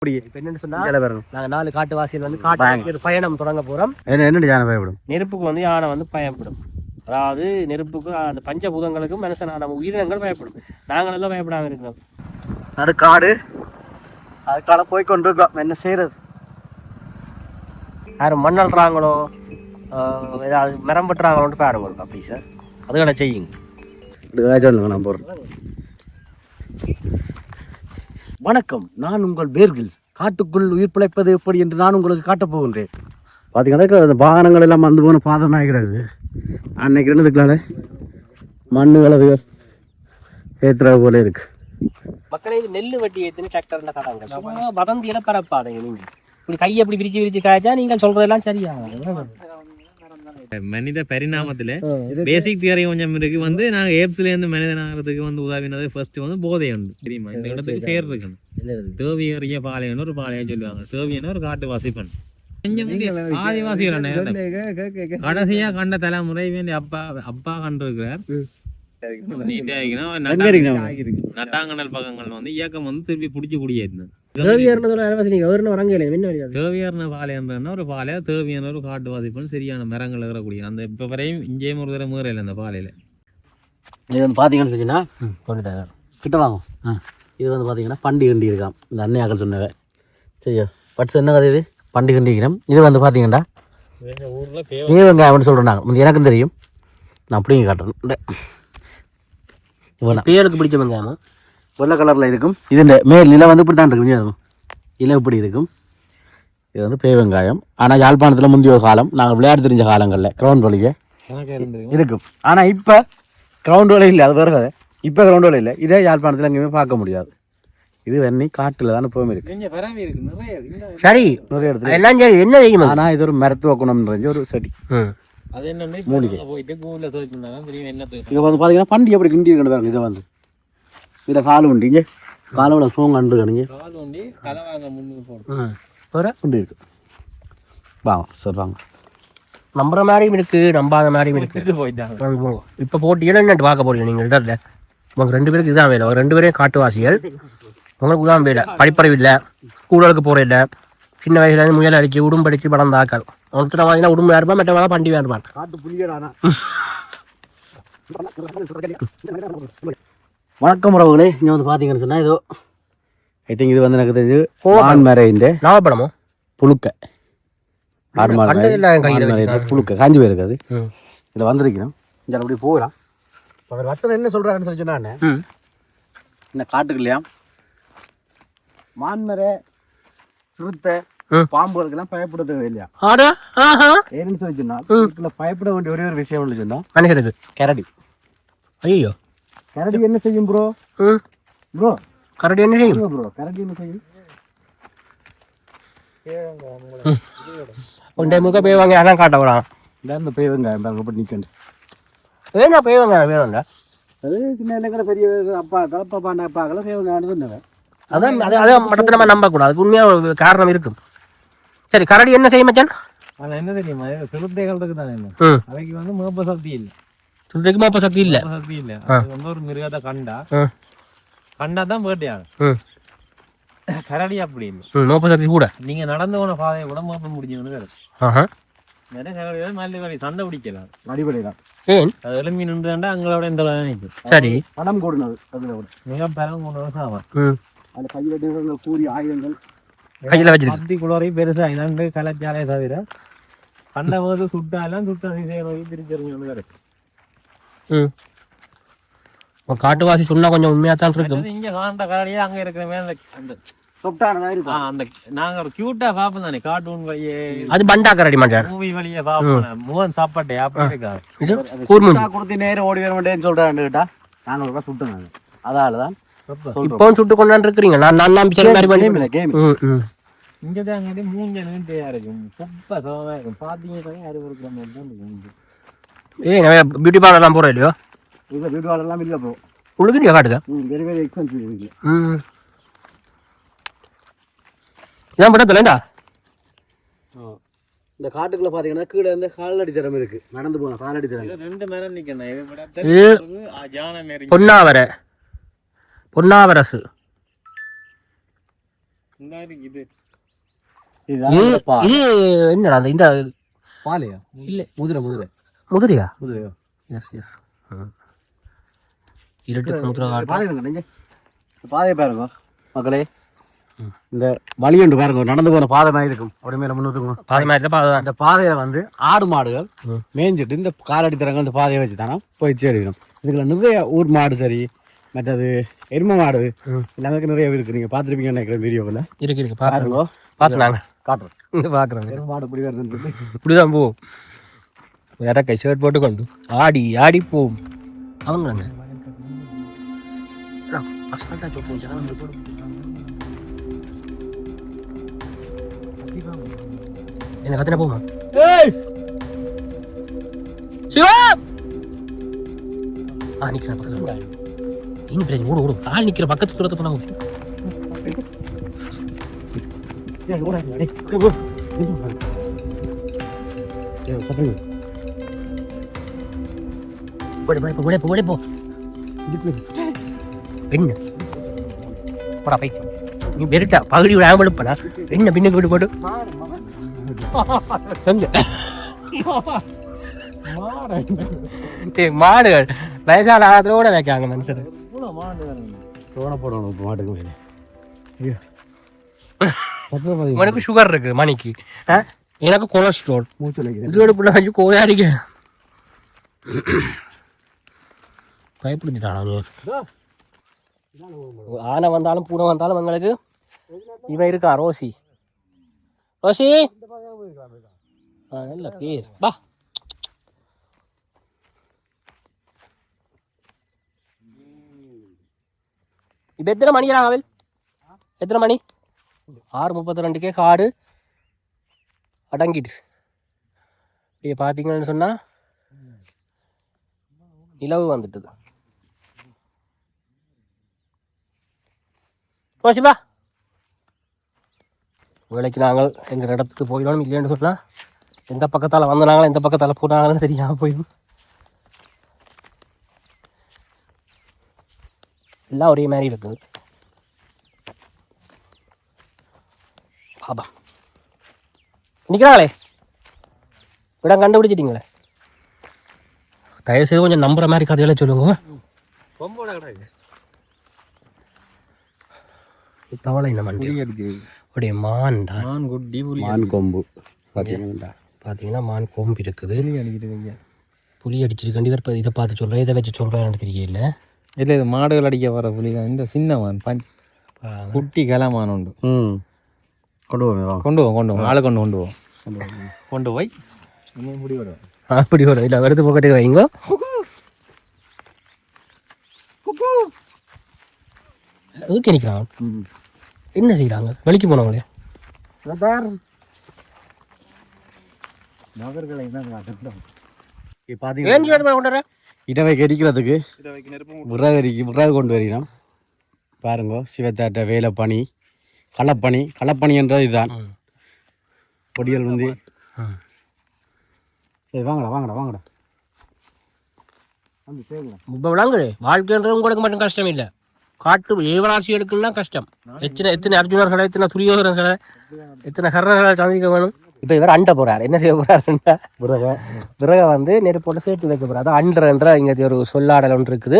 என்னன்னு சொன்னா நாங்க 4 காட்டுவாசிகள் வந்து காட்டு பயணம் தொடங்க போறோம். என்ன யானை பயப்படும்? நெருப்புக்கு வந்து யானை வந்து பயப்படும். அதாவது நெருப்புக்கு அந்த பஞ்சபூதங்களுக்கும் மனுஷனான உயிரினங்கள் பயப்படும். நாங்கள் எல்லாம் பயப்படாம இருக்கிறோம். நடு காடு அதுக்கால போய் கொண்டிருக்கிறோம். என்ன செய்யறது? யாரும் மண்ணல்றாங்களோ ஏதாவது மரம் பட்டுறாங்களோன்னு பாருங்க அப்படி சார். அதுகளை செய்யுங்க. சொல்லுங்க, நான் போறேன். வணக்கம், நான் உங்கள் பேர்கில்ஸ். காட்டுக்குள் உயிர் பிழைப்பது எப்படி என்று நான் உங்களுக்கு காட்டப் போகின்றேன். பார்த்தீங்கன்னா அந்த வாகனங்கள் எல்லாம் வந்து போன பாதம் ஆகிக்கிறது. அன்னைக்கு இருந்ததுக்குனால மண்ணு வலதுகள் ஏற்றுறது போல இருக்கு. மக்களே, இது நெல் வெட்டி ஏற்றுன்னு டிராக்டர்ல தராங்க. வதந்தியில பரப்பாதைங்க. நீங்க இப்படி கையை எப்படி விரிச்சு காய்ச்சா நீங்கள் சொல்றதெல்லாம் சரியா? மனித பரிணாமத்துல பேசிக் தியரி கொஞ்சம் இருக்கு. வந்து நாங்க ஏப்ஸ்ல இருந்து மனிதன் ஆகிறதுக்கு வந்து உதவினது ஃபர்ஸ்ட் வந்து போதை உண்டு தெரியுமா? இந்த இடத்துக்கு பேர் இருக்கணும். தேவியறிய பாளையம்னு ஒரு பாளையம் சொல்லுவாங்க. தேவியன்னு ஒரு காட்டு வாசிப்பன். ஆதிவாசிகள் கடைசியா கண்ட தலைமுறை அப்பா கண்டிருக்கிறார். நட்டாங்கடல் பக்கங்கள் வந்து இயக்கம் வந்து திருப்பி பிடிச்சி குடியேறினது. தேவியர்ன பாளையம்னா ஒரு பாலையா தேவியான ஒரு காட்டு வாசிப்பன் சரியான மரங்கள் இருக்கிறக்கூடிய அந்த இப்ப வரையும் இங்கேயும் ஒரு தடவை முறையில் அந்த பாலையில இது வந்து பார்த்தீங்கன்னு சொன்னா கிட்ட வாங்கும். இது வந்து பார்த்தீங்கன்னா பண்டி கண்டி இருக்கான். இந்த அன்னையாக்கள் சொன்னவை சரியா பட்ஸ் என்ன கதை? இது பண்டி கண்டிக்கிறோம். இது வந்து பார்த்தீங்கன்னா ஊரில் வெங்காயம் சொல்கிறேன். நாங்கள் எனக்கும் தெரியும். நான் அப்படிங்க காட்டுறேன். பேருக்கு பிடிச்ச வெங்காயம் வெள்ளை கலரில் இருக்கும். இது மேல் நிலை வந்து இப்படி தான் இருக்கும். இலை இப்படி இருக்கும். இது வந்து பே வெங்காயம். ஆனால் யாழ்ப்பாணத்தில் முந்தைய ஒரு காலம் நாங்கள் விளையாட்டு தெரிஞ்ச காலங்களில் கிரவுண்ட் வழியே இருக்கும். ஆனால் இப்போ கிரவுண்ட் வழி இல்லை. அது வேறு கதை. இப்போ கிரவுண்ட் வழி இல்லை. இதே யாழ்ப்பாணத்தில் எங்கேயுமே பார்க்க முடியாது. இது வெண்ணி காட்டில் தான் எப்பவுமே இருக்கு. சரி, எல்லாம் சரி. என்ன செய்யும்? ஆனால் இது ஒரு மருத்துவ குணம்ன்ற ஒரு செடி. மூலிகை. இங்கே வந்து பார்த்தீங்கன்னா பண்டி எப்படி கிண்டி இருக்கணும் பாருங்க. இதை வந்து இதில் கால் உண்டு. இங்கே காலோட சோங்க அண்டுக்கணுங்க. இருக்கு. வாங்க சார், வாங்க. நம்புற மாதிரியும் இருக்கு, நம்பாத மாதிரியும் இருக்கு. இப்போ போட்டியில் என்ன பார்க்க போறீங்க நீங்கள்? இடத்துல உங்களுக்கு 2 பேருக்கு இதுதான் வேலை. 2 பேரையும் காட்டுவாசிகள். உங்களுக்கு தான் வேலை. படிப்பறிவு இல்லை, ஸ்கூலுக்கு போகிற இல்லை. சின்ன வயசுலேருந்து முயல் அடிச்சு உடும்படிச்சு படம் தாக்கல். ஒருத்தர் வாங்கினா உடும்பு இருப்பான், மற்ற பண்டி வேறுபான். வணக்கம் உறவுகளே. இங்கே வந்து பார்த்தீங்கன்னு சொன்னால் ஏதோ ஐ திங்க் இது வந்து எனக்கு தெரிஞ்சு ஆண்மரைஇந்த நாவப்படமோ புழுக்க புழுக்க காஞ்சி போயிருக்காது. இதில் வந்திருக்கிறோம். இங்கே அப்படி போகலாம். அவர் வச்சனை என்ன சொல்கிறாருன்னு சொல்லி சொன்னானே, என்ன காட்டுக்கு இல்லையா மான்மரை சிறுத்தை பாம்புகளுக்கெல்லாம் பயப்படுறது இல்லையா? ஏன்னு சொல்லி சொன்னா பயப்பட வேண்டிய ஒரே ஒரு விஷயம் சொன்னா கரடி. ஐயோ, கரடி என்ன செய்யும் ப்ரோ? ப்ரோ கரடி என்ன செய்யும்? ப்ரோ கரடி என்ன செய்யும்? ஒன்றை முக பேய்வாங்க. அதான் காட்ட வரான். இந்த பேய்வங்க நிற்கண்டு ஏன்னா பேய்வாங்க வேணும்ல. அது சின்ன இல்லைங்கிற பெரிய அப்பா கலப்பா பாண்டா அப்பாக்கெல்லாம் பேய்வங்க சொன்னவன். அதான் அதை மட்டத்தை நம்ம நம்பக்கூடாது. அதுக்கு உண்மையாக காரணம் இருக்கும். சரி, கரடி என்ன செய்யும் மச்சான்? ஆனால் என்ன தெரியுமா, சிறுத்தைகளுக்கு தானே என்ன அவைக்கு வந்து மேப்ப சக்தி இல்லை. சிறுத்தைக்கு மேப்ப சக்தி இல்லை. சக்தி இல்லை. அது வந்து ஒரு மிருகத்தை கண்டா தான் வேட்டையாடும். கரடி அப்படி இல்லை. மேப்ப சக்தி கூட. நீங்க நடந்து போன பாதையை கூட மேப்ப முடிஞ்சவனு நிறைய கரடி மல்லி சண்டை பிடிக்கலாம், அடிப்படைதான். ஏன் அது எலும்பி நின்றுண்டா அங்களோட இந்த நினைக்கும். சரி, படம் கூடனது அதுல கூட மிக பலம் கொண்டு சாவான். அந்த கையில் கூறி ஆயுதங்கள் கையில் வச்சிருக்கு. பத்தி குளோரை பெருசா இதாண்டு கலைச்சாலே தவிர கண்ட போது சுட்டாலும் திருச்செறிஞ்சு கிடைக்கும். காட்டுவாசி சொன்னா கொஞ்சம் உண்மையா தான் இருக்கும். இங்க காண்ட கரடியே அங்க இருக்கிற அந்த அந்த நாங்க ஒரு கியூட்டா பாப்போம் தானே கார்ட்டூன் வழியே. அது பண்டா கரடி மாட்டான். மூவி வழியே பாப்போம். முகன் சாப்பாட்டே அப்படி இருக்காது. கொடுத்து நேரம் ஓடி வர மாட்டேன்னு சொல்றான்னு கேட்டா நாங்க ஒரு சுட்டுனாங்க. அதாலதான் இப்பவும் சுட்டு கொண்டாந்து இருக்கிறீங்க. நான் நம்பிச்சல் மாதிரி பண்ணி இங்கதான் அங்கே மூஞ்ச நீட்டையா இருக்கும். குப்பை சோகமா இருக்கும். பாத்தீங்கன்னா அறிவுறுக்கிற மாதிரி தான் இருக்கும். பியூட்டி பார்லர் எல்லாம் போறோம் இல்லையோ? இல்லை, பியூட்டி பார்லர் எல்லாம் இல்லை ப்ரோ. உங்களுக்கு காட்டுங்க. வெரி வெரி எக்ஸ்பென்சிவ் இருக்கு. இதான் பட்டத்துலடா. இந்த காட்டுக்குள்ள பாத்தீங்கன்னா கீழே இருந்து காலடி தரம் இருக்கு. நடந்து போன காலடி தரம் 2 மரம் நிக்கணும். பொன்னாவரசு இதுதான் இந்த பால். இது என்னடா அந்த இந்த பாலையா இல்ல முதிரை முதிரையா முதிரையோ எஸ் இருட்டு முதிரை பாதை இருங்க பாதையை பாருங்க மக்களே. இந்த வழி ஒன்று பாருங்க, நடந்து போன பாதை மாதிரி இருக்கும். அப்படி மேல முன்னூத்துங்க பாதை மாதிரி பாதை தான். அந்த பாதையில வந்து ஆடு மாடுகள் மேய்ஞ்சிட்டு இந்த காலடி தரங்கள் இந்த பாதையை வச்சு தானே போய் சேருக்கணும். இதுக்குள்ள நிறைய ஊர் மாடு சரி, மற்றது எருமை மாடு எல்லாமே நிறைய இருக்கு. நீங்க பார்த்துருப்பீங்கன்னு நினைக்கிறேன் வீடியோவில். இருக்கு பாருங்க, பார்த்துனாங்க காட்டுறோம். பார்க்குறோங்க. எருமை மாடு இப்படி வருதுன்னு இப்படிதான் போவோம். வேற கை ஷர்ட் போட்டு கொண்டு ஆடி போவோம். அவங்களாங்க அசால்ட்டா போச்சு. என்ன கத்தின போமா சிவா நிக்கிற பக்கத்துல இனி பிரச்சனை ஓடும் ஆள் நிக்கிற பக்கத்து தூரத்தை போனா போ என்ன போடா பைச்சு நீ வெறுட்டா பகுதி விடாமலுப்பா என்ன பின்னுக்கு விட்டு போட்டு மாடுகள் வயசான ஆகத்தோட வைக்காங்க மனுஷன் போடணும் மாட்டுக்கு. உனக்கு சுகர் இருக்கு மணிக்கு, எனக்கு கொலஸ்ட்ரால் இதோட பிள்ளை வச்சு கோயாடிக்க பயப்படுத்திட்டான். ஆனை வந்தாலும் பூனை வந்தாலும் எங்களுக்கு இவன் இருக்கா ரோசி நல்ல பேர் பா. இப்ப எத்தனை மணிடா அவள்? எத்தனை மணி? 6:32 காடு அடங்கிட்டு. இப்படியே பார்த்தீங்கன்னு சொன்னா நிலவு வந்துட்டுது. போச்சுப்பா வேலைக்கு நாங்கள் எங்கள் இடத்துக்கு போயிடணும். இல்லைன்னு சொன்னால் எந்த பக்கத்தால் வந்தாங்களோ எந்த பக்கத்தால் போனாங்கன்னு தெரியாமல் போயிடும். எல்லாம் ஒரே மாதிரி இருக்குது. பாபா நிற்கிறாங்களே இடம் கண்டுபிடிச்சிட்டிங்களே. தயவுசெய்து கொஞ்சம் நம்புற மாதிரி கதைகளை சொல்லுங்க. தவளை என்ன பண்ணி அப்படியே மான் குட்டி மான் கொம்பு பார்த்தீங்கன்னா மான் கொம்பு இருக்குது. புலி அடிச்சிருக்கண்டி இப்போ இதை பார்த்து சொல்கிறேன், இதை வச்சு சொல்கிறேன்னு தெரியல. இல்லை இது மாடுகள் அடிக்க வர புலி தான். இந்த சின்ன மான் குட்டி கலமான் உண்டு. கொண்டு போவோம் ஆளை கொண்டு போய் அப்படி வரும். இல்லை எடுத்து போக்கட்டுக்கு வைங்க. எதுக்கு நிற்கிறான்? என்ன செய்யறாங்க? வெளிக்கு போனவங்களே இடவை கடிக்கிறதுக்கு விறகு கொண்டு வரணும். பாருங்க, சிவத்தாட்ட வேலை பனி களப்பணி என்றது இதுதான். பொடியல் வந்து சரி வாங்கடா இப்போ விளங்குது. வாழ்க்கைன்றது உங்களுக்கு மட்டும் கஷ்டம் இல்லை, காட்டு ஏவராசி எடுக்கலாம் கஷ்டம். எத்தனை அர்ஜுனர்களை, எத்தனை துரியோதனர்களை, எத்தனை கர்ணர்களை சந்திக்க வேணும். இப்போ இவர் அண்டை போகிறார். என்ன செய்ய போகிறாருன்னா விறகை வந்து நெருப்போட சேர்த்து வைக்க போகிறார். அது அன்றன்ற இங்கே ஒரு சொல்லாடல் ஒன்று இருக்குது.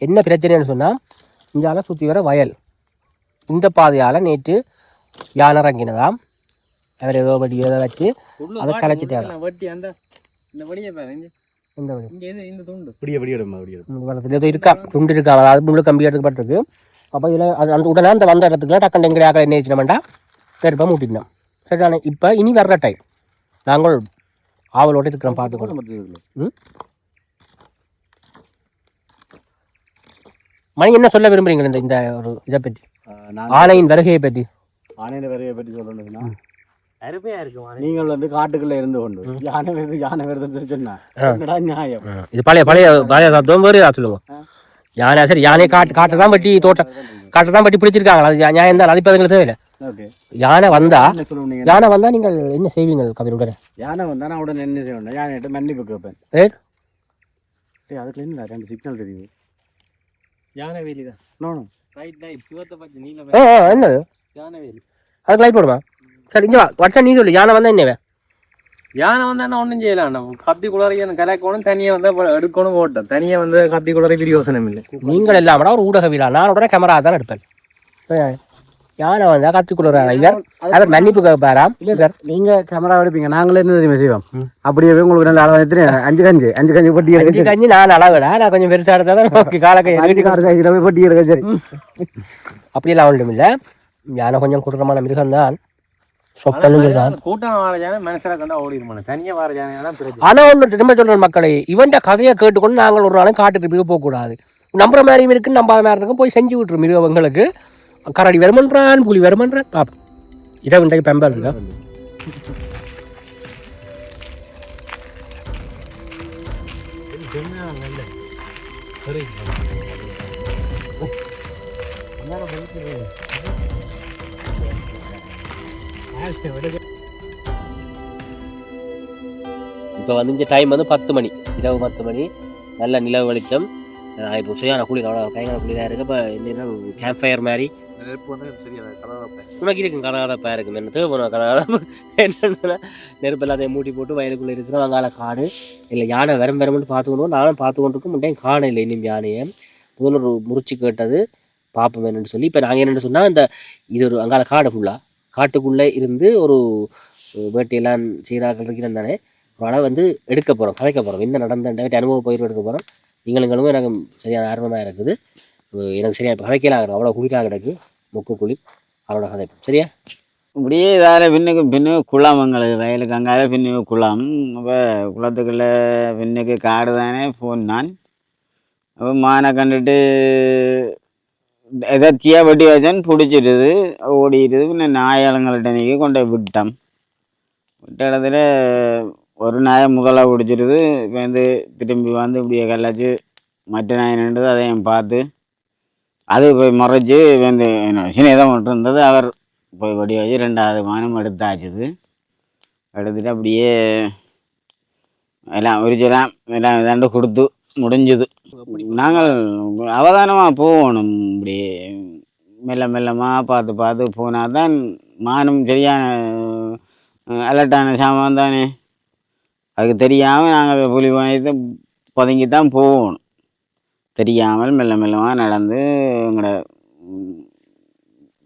என்ன பிரச்சனைன்னு சொன்னால் இங்கால சுற்றி வர வயல், இந்த பாதையால் நேற்று யானை இறங்கினதாம். அவர் ஏதோ வட்டி ஏதோ வச்சு அதை கலைச்சிட்டாங்க. இருக்கா துண்டு இருக்கா, அதாவது முழு கம்பி எடுக்கப்பட்டிருக்கு. அப்போ இதில் அது அந்த உடனே அந்த வந்த இடத்துக்குலாம் டக்குன்னு எங்கடைய ஆக்களை என்ன வச்சுனோம்டா நெருப்பாக மூட்டிட்டோம். சரிதானே? இப்போ இனி வர்ற டைம் நாங்கள் ஆவலோடு இருக்கிறோம். பார்த்துக்கணும். மணி என்ன சொல்ல விரும்புறீங்க இந்த ஒரு இதை பற்றி, ஆனையின் வருகையை பற்றி? ஆனையின் வருகையை பற்றி சொல்லணும்னா அருமையா இருக்கும். நீங்கள் வந்து காட்டுக்குள்ள இருந்து கொண்டு யானை வருதுன்னு சொன்னா நியாயம். இது பழைய தத்துவம் வேறு சொல்லுங்க. யானை சரி, யானை காட்டை தான் பட்டி பிடிச்சிருக்காங்க. அது நியாயம் தான். அது இப்போ எங்களுக்கு தேவையில்லை. யானை வந்தா நீங்கள் என்ன செய்வீங்க கவிதை? உடனே யானை வந்தா நான் உடனே என்ன செய்வேன்? யானை மன்னிப்பு கேட்பேன். அதுக்குள்ள என்ன 2 சிக்னல் தெரியுது. யானை வேலிதான் என்னது அதுக்கு லைட் போடுமா சரி இங்கே வா வாட்ஸ்அப் நீ சொல்லு யானை வந்தால் என்னவே யானை வந்தால் ஒன்றும் செய்யலாம் நம்ம கத்தி குளறி அந்த கலைக்கணும் தனியாக வந்து எடுக்கணும் ஓட்டம் தனியாக வந்து கத்தி குளறி பிரியோசனம் இல்லை நீங்கள் இல்லாமடா ஒரு ஊடக விழா நான் உடனே கேமரா தான் எடுப்பேன் யானை வந்தா கத்திக்குள்ள இவர் அவர் மன்னிப்பு கேட்பாராம் இல்லை நீங்க கேமரா எடுப்பீங்க நாங்களே என்ன தெரியுமா செய்வோம் அப்படியே உங்களுக்கு நல்ல அளவு எத்தனை 5 கஞ்சி பொட்டி எடுக்க கஞ்சி நான் அளவிடா நான் கொஞ்சம் பெருசாக எடுத்தா தான் காலக்கை பொட்டி எடுக்க சரி அப்படியெல்லாம் ஒன்றும் இல்லை யானை கொஞ்சம் குற்றமான மிருகம் தான் கூட்டம் வார ஜானை மனசில் கண்டா ஓடிடுமான தனியாக வார ஜானை பிரச்சனை. ஆனா ஒன்று திரும்ப சொல்ற மக்களை இவன்ட கதையை கேட்டுக்கொண்டு நாங்கள் ஒரு நாளும் காட்டுக்கு மிக போகக்கூடாது நம்புற மாதிரியும் இருக்கு நம்பாத மாதிரி இருக்கும் போய் செஞ்சு விட்டுரும் மிருகங்களுக்கு கரடி வருமன்றான் புலி வருமன்றான் பாப்போம் இரவு இன்றைக்கு பெம்பல் இருக்கா இப்போ வந்து இந்த டைம் வந்து 10 மணி இரவு 10 மணி நல்ல நிலவு வெளிச்சம் இப்போ சரியான குளிர் அவ்வளோ பயங்கர குளிராக இருக்குது இப்போ என்னன்னா கேம்ப் ஃபயர் மாதிரி உனக்கு இருக்கும் கரகாதப்பா இருக்கும் என்ன தேவைப்படும் கரகாதப்பா என்னன்னா நெருப்பு எல்லாத்தையும் மூட்டி போட்டு வயலுக்குள்ளே இருக்கிற வங்காள காடு இல்லை யானை வரும்னு பார்த்துக்கணும் நானும் பார்த்து கொண்டிருக்கும் முட்டையும் காணை இல்லை இன்னும் யானையை முதல்ல ஒரு முறிச்சு கேட்டது பார்ப்போம் என்னன்னு சொல்லி இப்போ நாங்கள் என்னென்னு சொன்னால் இந்த இது ஒரு அங்கால காடு ஃபுல்லாக காட்டுக்குள்ளே இருந்து ஒரு வேட்டையெல்லாம் சீராக்கள் இருக்கிறது தானே அதனால் வந்து எடுக்க போகிறோம் கதைக்க போகிறோம் என்ன நடந்த அனுபவம் போயிட்டு எடுக்க போகிறோம் நீங்களும் எனக்கு சரியான ஆர்வமாக இருக்குது எனக்கு சரியா இப்போ கதைக்கலாம் ஆகிறோம் அவ்வளோ குளிராக கிடக்கு மொக்கு குளி அவ்வளோ கதைப்போம் சரியா இப்படியே இதால் பின்னுக்கு குளம் எங்களுக்கு வயலுக்கு அங்கால பின்னுக்கு குளம் அப்போ குளத்துக்குள்ளே பின்னுக்கு காடு தானே போனான் அப்போ மானை கண்டுட்டு எதாச்சியாக வெட்டி வச்சான்னு பிடிச்சிடுது ஓடிடுது பின்ன நாயாளங்கள்ட்ட நீக்கி கொண்டு போய் விட்டோம் விட்ட இடத்துல ஒரு நாயை முதலாக பிடிச்சிடுது இப்போ வந்து திரும்பி வந்து இப்படியே கல்லாச்சு மற்ற நாய் நின்றது அதையும் பார்த்து அது போய் முறைச்சி வந்து சின்னதாக மட்டும் இருந்தது அவர் போய் வெடி வச்சு 2வது மானம் எடுத்தாச்சுது எடுத்துட்டு அப்படியே எல்லாம் உரிச்சலாம் எல்லாம் இதாண்டு கொடுத்து முடிஞ்சுது நாங்கள் அவதானமாக போகணும் இப்படி மெல்லமாக பார்த்து போனால் தான் மானம் சரியான அலர்ட்டான சாமான் தானே அதுக்கு தெரியாமல் நாங்கள் புலி வாங்கி பதுங்கி தான் போகணும் தெரியாமல் மெல்லமாக நடந்து எங்களோட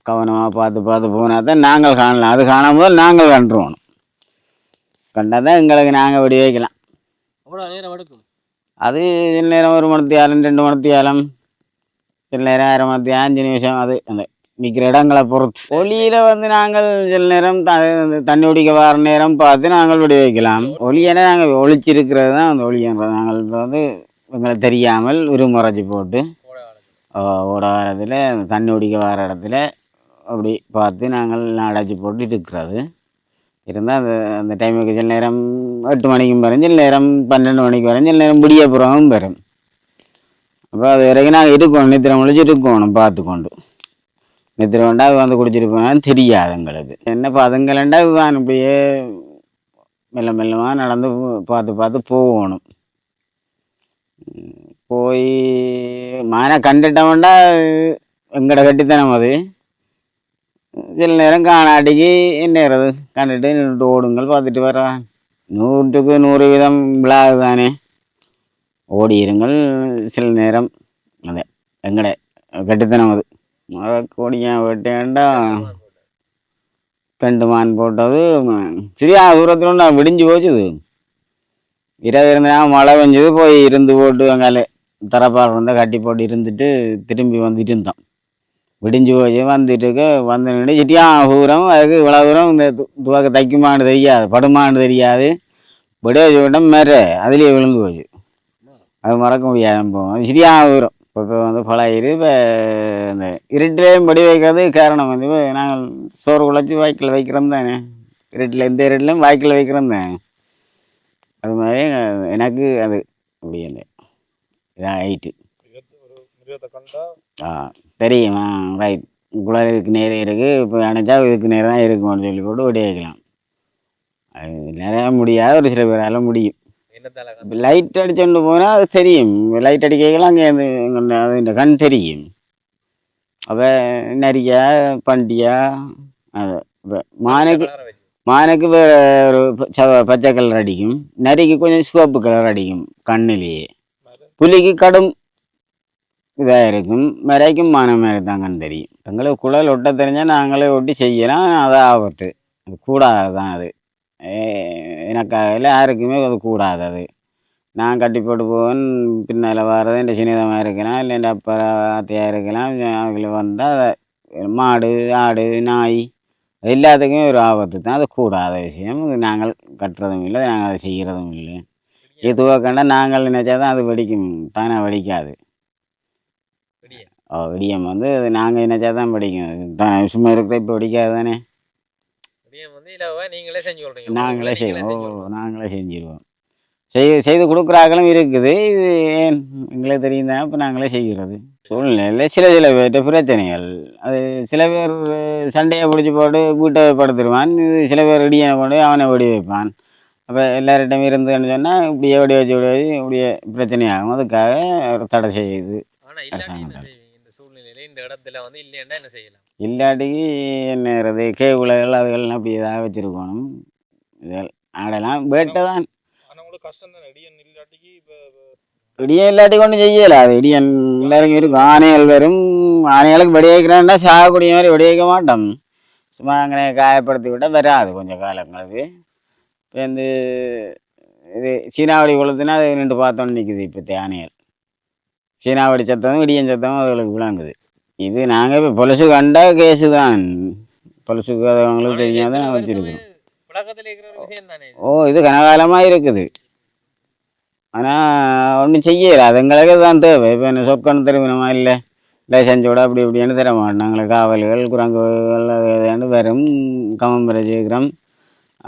கவனமாக பார்த்து போனால் தான் நாங்கள் காணலாம் அது காணாமல் நாங்கள் கண்டுருவோம் கண்டால் தான் எங்களுக்கு நாங்கள் வெடி வைக்கலாம் அது சில நேரம் 1 மணித்தியாலம் 2 மணித்தியாலம் சில நேரம் 1/2 மணித்தியாலம் 5 நிமிஷம் அது அந்த நிற்கிற இடங்களை பொறுத்து ஒளியில் வந்து நாங்கள் சில நேரம் தண்ணி குடிக்க வர நேரம் பார்த்து நாங்கள் வெடி வைக்கலாம் ஒளியனை நாங்கள் ஒளிச்சிருக்கிறது தான் அந்த ஒளியன்றது நாங்கள் இப்போ வந்து எங்களுக்கு தெரியாமல் உருமுறைச்சி போட்டு ஓட வாரத்தில் தண்ணி குடிக்க வர இடத்துல அப்படி பார்த்து நாங்கள் அடைச்சி போட்டு இருக்கிறது இருந்தால் அந்த டைமுக்கு சில நேரம் 8 மணிக்கும் வரும் சில நேரம் 12 மணிக்கு வரும் சில நேரம் விடியப்புறமும் வரும் அப்போ அது வரைக்கும் நாங்கள் இருக்கணும் நித்திரை முழிச்சு இருக்கணும் பார்த்துக்கொண்டு நித்திரை கொண்டா அது வந்து குடிச்சிட்டு போனாலும் தெரியாது எங்களுக்கு என்ன பதங்களண்டா இதுதான் இப்படியே மெல்லமாக நடந்து பார்த்து போகணும் போய் மானை கண்டுட்டோம்டா எங்கட கட்டித்தனம் அது சில நேரம் காணாட்டிக்கு என்னறது கண்டுட்டு நின்றுட்டு ஓடுங்கள் பார்த்துட்டு வர 100க்கு 100 வீதம் விழாது தானே ஓடிடுங்கள் சில நேரம் அதே எங்கட கட்டித்தனம் அது கோடியாக வெட்டேன்டா 2 மான் போட்டது சரியா தூரத்தில் நான் விடிஞ்சு போச்சுது இரவு இருந்தா மழை பெஞ்சது போய் இருந்து போட்டு அங்காலே தரப்பாடு இருந்தால் கட்டி போட்டு இருந்துட்டு திரும்பி வந்துட்டு இருந்தோம் விடிஞ்சு போய் வந்துட்டு வந்து நின்று சிட்டியா தூரம் அதுக்கு இவ்வளோ தூரம் இந்த துவாக்க தைக்குமான்னு தெரியாது படுமான்னு தெரியாது விட விடம் மேலே அதுலேயே விழுந்து போச்சு அது மறக்க முடியாது போவோம் சரியா தூரம் இப்போ வந்து பழகிரு இப்போ இந்த இருட்டிலேயும் படி வைக்கிறது காரணம் வந்து இப்போ நாங்கள் சோறு குழச்சி வாய்க்கில் வைக்கிறோம் தானே இருட்டில் எந்த இருட்டிலையும் வாய்க்கில் வைக்கிறோம் தானே அது மாதிரி எனக்கு அது அப்படி இல்லை இதான் ஹைட்டு தெரியுமா ரைட் குளர் இதுக்கு நேரம் இருக்குது இப்போ அணைச்சா இதுக்கு நேரம் தான் இருக்கும்னு சொல்லி போட்டு ஓடி வைக்கலாம் அது நிறைய முடியாது ஒரு சில பேரால் முடியும் லைட் அடிச்சுட்டு போனால் அது தெரியும் லைட் அடிக்கலாம் அங்கே அது இந்த கண் தெரியும் அப்போ நரியா பண்டியா அது இப்போ மானுக்கு ஒரு பச்சை கலர் அடிக்கும், நரிக்கு கொஞ்சம் சிவப்பு கலர் அடிக்கும் கண்ணிலேயே. புலிக்கு கடும் இதாக இருக்கும், மறைக்கும் மானம் மாதிரி தான் கண் தெரியும். எங்களுக்கு குழல் ஒட்ட தெரிஞ்சால் நாங்களே ஒட்டி செய்யலாம், அது ஆபத்து, அது கூடாது தான் அது. எனக்காக இல்லை, யாருக்குமே அது கூடாது. அது நான் கட்டி போட்டு போவேன், பின்னால் வர்றது இந்த சின்னதமாக இருக்கலாம், இல்லை இந்த அத்தையாக இருக்கலாம். அதில் வந்தால் மாடு ஆடு நாய் எல்லாத்துக்குமே ஒரு ஆபத்து தான், அது கூடாத விஷயம். நாங்கள் கட்டுறதும் இல்லை, நாங்கள் அதை செய்கிறதும் இல்லை. இதுவாக கண்டா நாங்கள் நினைச்சா தான் அது வெடிக்கும், தானே வெடிக்காது. வெடியம் வந்து அது நாங்கள் நினைச்சா தான் வெடிக்கும், சும்மா இருக்கிற இப்போ வெடிக்காது தானே. நாங்களே செய்வோம், நாங்களே செஞ்சிருவோம். செய்து கொடுக்குறாங்களும் இருக்குது. இது ஏன் எங்களுக்கு தெரியும் தான், இப்போ நாங்களே செய்கிறது. சூழ்நிலை சில பேர்கிட்ட பிரச்சனைகள், அது சில பேர் சண்டையை பிடிச்சி போட்டு வீட்டை படுத்துருவான், சில பேர் இடியனை கொண்டு அவனை வெடி வைப்பான். அப்போ எல்லார்கிட்டையும் இருந்துன்னு சொன்னால் இப்படியே வெடி வச்சு இப்படியே பிரச்சனையாகும். அதுக்காக ஒரு தடை செய்யுது அரசாங்கத்தால். இல்லாட்டிக்கு என்னது கேவுலைகள் அதுகள் அப்படி ஏதாவது வச்சுருக்கணும். இதெல்லாம் ஆடலாம் வேட்டை தான். இடியன் இல்லாட்டி கொண்டு செய்யல, அது இடியன் எல்லாருக்கும் இருக்கும். ஆணைகள் வரும், ஆணைகளுக்கு வெடி வைக்கிறான்டா சாகக்கூடிய மாதிரி வெடி வைக்க மாட்டோம், சும்மா அங்கே காயப்படுத்தி விட்டால் வராது கொஞ்சம் காலங்களுக்கு. இப்போ இந்த இது சீனாவடி கொளுத்துனா அது ரெண்டு பார்த்தோன்னு நிற்குது. இப்போ ஆணைகள் சீனாவடி சத்தமும் இடியன் சத்தமும் அதுகளுக்கு விளங்குது. இது நாங்கள் இப்போ பொலிசு கண்டா கேஸு தான், பொலிசுக்கு அது அவங்களுக்கு தெரியாத நான் வச்சுருக்கோம். இது கனகாலமாக இருக்குது, ஆனால் ஒன்றும் செய்யலை. அது எங்களுக்கு தான் தேவை. இப்போ என்ன சொக்கன்னு திரும்பினமா இல்லை லைசன்ஸோட அப்படி இப்படின்னு தர மாட்டோம். நாங்களுக்கு காவல்கள் குரங்குகள் அது வரும் கமம்பரை சீக்கிரம்.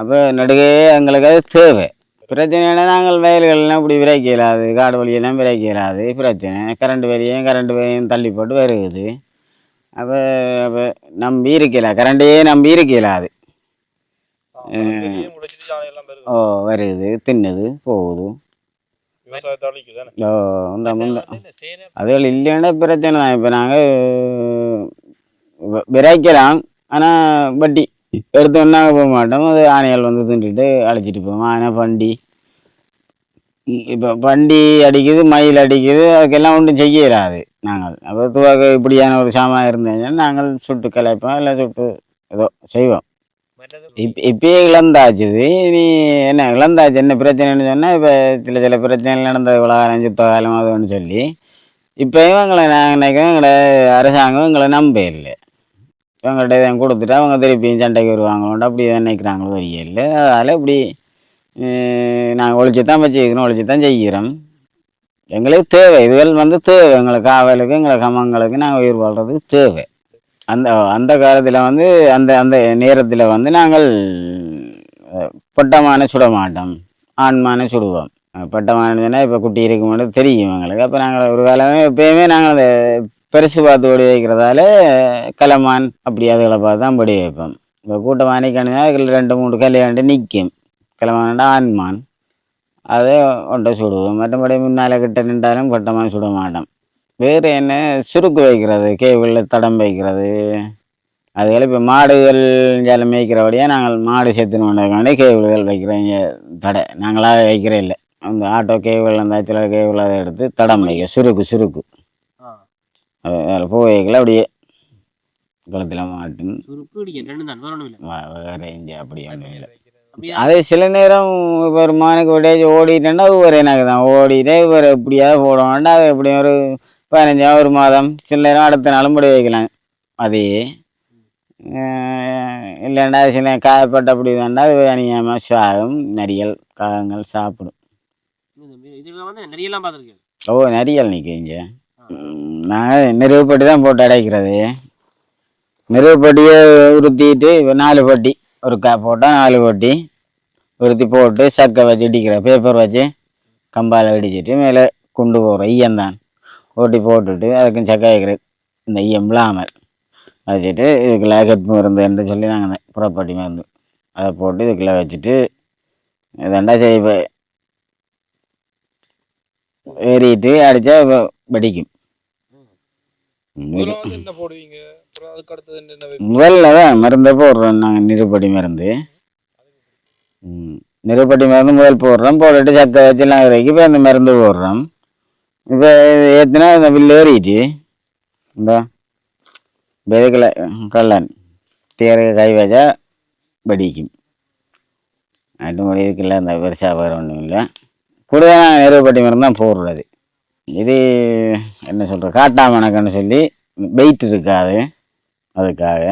அப்போ நடுவே எங்களுக்கு அது தேவை. பிரச்சனைனா நாங்கள் வயல்கள்லாம் இப்படி விரைக்க இயலாது, காடு வழியெல்லாம் விரைக்க இயலாது. பிரச்சனை கரண்ட் வேலையும் தள்ளி போட்டு வருகுது. அப்போ அப்போ நம்பி இருக்கல, கரண்டையே நம்பி இருக்கலாது. வருது தின்னுது போகுது. அதுகள் இல்லைன்னா பிரச்சனை தான். இப்போ நாங்கள் விரைக்கலாம், ஆனால் வட்டி எடுத்தோன்னா போக மாட்டோம். அது ஆணைகள் வந்து தின்றுட்டு அழைச்சிட்டு போவோம். ஆனை பண்டி இப்போ பண்டி அடிக்குது, மயில் அடிக்குது, அதுக்கெல்லாம் ஒன்றும் செய்யலாது நாங்கள். அப்போ துவாக்க இப்படியான ஒரு சாமான் இருந்ததுன்னா நாங்கள் சுட்டு கலைப்போம், இல்லை சுட்டு ஏதோ செய்வோம். இப்பயே இழந்தாச்சுது. நீ என்ன இழந்தாச்சு என்ன பிரச்சனைன்னு சொன்னால், இப்போ சில பிரச்சனைகள் நடந்தது உலகாலம் சுத்த காலம் அதுன்னு சொல்லி இப்போயும் எங்களை நாங்கள் நினைக்கிறோம் எங்களை அரசாங்கம் எங்களை நம்ப இல்லை. இவங்கள்ட்ட இதை கொடுத்துட்டா அவங்க திருப்பியும் சண்டைக்கு வருவாங்களோண்டு அப்படி தான் நினைக்கிறாங்களோ தெரியல. அதனால் இப்படி நாங்கள் ஒழிச்சு தான் வச்சுக்கிறோம், ஒழிச்சு தான் செய்கிறோம். எங்களுக்கு தேவை, இதுகள் வந்து தேவை. எங்களுக்கு காவலுக்கு எங்களை கமங்களுக்கு நாங்கள் உயிர் வாழ்கிறதுக்கு தேவை. அந்த காலத்தில் வந்து அந்த அந்த நேரத்தில் வந்து நாங்கள் பட்டமான சுட மாட்டோம், ஆண்மான சுடுவோம். பட்டமான சொன்னால் இப்போ குட்டி இருக்கும்போது தெரியும் எங்களுக்கு. அப்போ நாங்கள் ஒரு காலமே எப்பயுமே நாங்கள் அதை பெருசு பார்த்து ஓடி வைக்கிறதால கலமான் அப்படி அதுகளை பார்த்து தான் படி வைப்போம். இப்போ கூட்டம் அணைக்கணுன்னா அதில் 2-3 கல்யாண்டு நிற்கும். கிளம்பாண்டா ஆண்மான் அதை ஒன்றை சுடுவோம். மற்றபடி முன்னால் கிட்ட நின்றாலும் பட்டமாக சுட மாட்டோம். வேறு என்ன சுருக்கு வைக்கிறது, கேபிளில் தடம் வைக்கிறது, அதுகள் இப்போ மாடுகள் ஜால மேய்க்கிறபடியாக நாங்கள் மாடு சேர்த்துன்னு கேபிள்கள் வைக்கிறோம். தடை நாங்களாக வைக்கிற இல்லை, அந்த ஆட்டோ கேபிள் அந்த சில கேபிள் அதை எடுத்து தடம் வைக்க சுருக்கு அதில் பூ வைக்கல அப்படியே குளத்தில் மாட்டுன்னு வேறு இங்கே அப்படி ஒன்றும் இல்லை. அது சில நேரம் இப்போ ஒரு மானுக்கு விடையாச்சு ஓடிட்டேன்னா அது ஒரு எனக்கு தான் ஓடிட்டே இவர் எப்படியாவது போட வேண்டாம். அது எப்படியும் ஒரு 15 ஒரு மாதம், சில நேரம் அடுத்த நாளும் படி வைக்கலாம். அதே இல்லைண்டா சில காயப்பட்ட அப்படி வேண்டாம், அது அநியாயமாக சாகும். நரியல் காகங்கள் சாப்பிடும். நரியல் நிற்கிங்க. நாங்கள் நெருவுப்பட்டி தான் போட்டு அடைக்கிறது. நெருவுப்பட்டியை உறுத்திட்டு 4 பட்டி ஒரு போட்டால் 4 பட்டி உறுத்தி போட்டு சக்கை வச்சு இடிக்கிற பேப்பர் வச்சு கம்பால் இடிச்சிட்டு மேலே கொண்டு போகிற ஈயம்தான் ஓட்டி போட்டுட்டு அதுக்கும் சக்கை வைக்கிற இந்த ஈயம் இல்லாமல் வச்சுட்டு இதுக்குள்ள கெட் மருந்துன்னு சொல்லி நாங்கள் புறப்பட்டி மருந்து அதை போட்டு இதுக்குள்ளே வச்சுட்டு இதண்டா செய்ய ஏறிட்டு அடித்தா வெடிக்கும். என்ன போடுவீங்க அப்புறம் அதுக்கு அடுத்தது என்ன வைப்பீங்க? முதல்ல தான் மருந்தை போடுறோம் நாங்கள் நிருப்படி மருந்து. நிருப்படி மருந்து முதல் போடுறோம், போட்டுட்டு சக்கை வச்சுலாம் இறக்கி இப்போ அந்த மருந்து போடுறோம். இப்போ ஏற்றினா இந்த பில்லு ஏறிட்டு இந்த இதுக்குள்ள கல்லன் தேருக்கு கை வச்சா படிக்கும். நாட்டு மொழி இதுக்குள்ள இந்த பெருசாக வேறு ஒன்றும் இல்லை. கூடுதலாக நிருப்படி மருந்து தான் போடுறது. இது என்ன சொல்கிற காட்டாமணக்குன்னு சொல்லி வெயிட் இருக்காது அதுக்காக.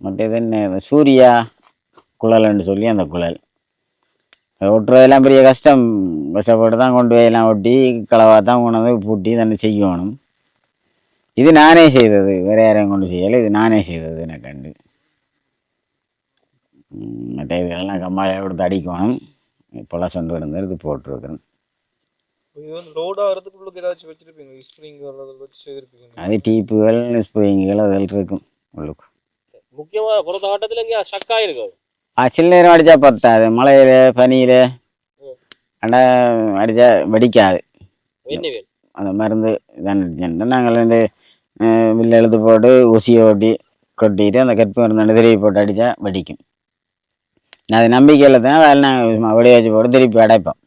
மற்றது என்ன சூர்யா குழல்னு சொல்லி அந்த குழல் ஒட்டுறதெல்லாம் பெரிய கஷ்டப்பட்டு தான் கொண்டு போய் எல்லாம் ஒட்டி களவாக தான் கொண்டு வந்து பூட்டி தானே செய்யணும். இது நானே செய்தது, வேறு யாரையும் கொண்டு செய்யலை, இது நானே செய்தது எனக்கு கண்டு. மற்ற இதெல்லாம் கம்மாயை கொடுத்து அடிக்கணும். இப்போல்லாம் சொண்டு இருந்தது இது போட்டிருக்கிறேன். இது வந்து லோட் ஆகிறதுக்கு ஏதாச்சும் வச்சிருப்பீங்க, ஸ்ப்ரிங் வச்சு செய்திருப்பீங்க. அது டீப்புகள் ஸ்ப்ரிங்குகள் அதில் இருக்கும் உள்ளுக்கு. முக்கியமாக பொறுத்த ஆட்டத்தில் இங்கே ஸ்டக்காக இருக்கும். சில நேரம் அடித்தா பத்தாது, மழையில் பனியில் ஆனால் அடித்தா வெடிக்காது. அந்த மருந்து இதான நாங்கள் இந்த மில்ல எழுத்து போட்டு ஊசியை ஓட்டி கொட்டிட்டு அந்த கற்பு மருந்து திருப்பி போட்டு அடித்தா வெடிக்கும். அது நம்பிக்கையில் தான் அதில் நாங்கள் வெடி வச்சு போட்டு திருப்பி அடைப்போம்,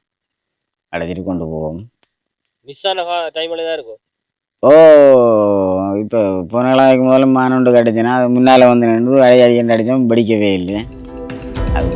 அடைச்சிட்டு கொண்டு போவோம். மிஸ் ஆன டைமில் தான் இருக்கும். ஓ இப்போ போன நாளைக்கு முதல்ல மானொண்டு கடிச்சுன்னா அது முன்னால் வந்து நின்று அடி அடிக்கண்டு அடித்தோம், வெடிக்கவே இல்லை. அது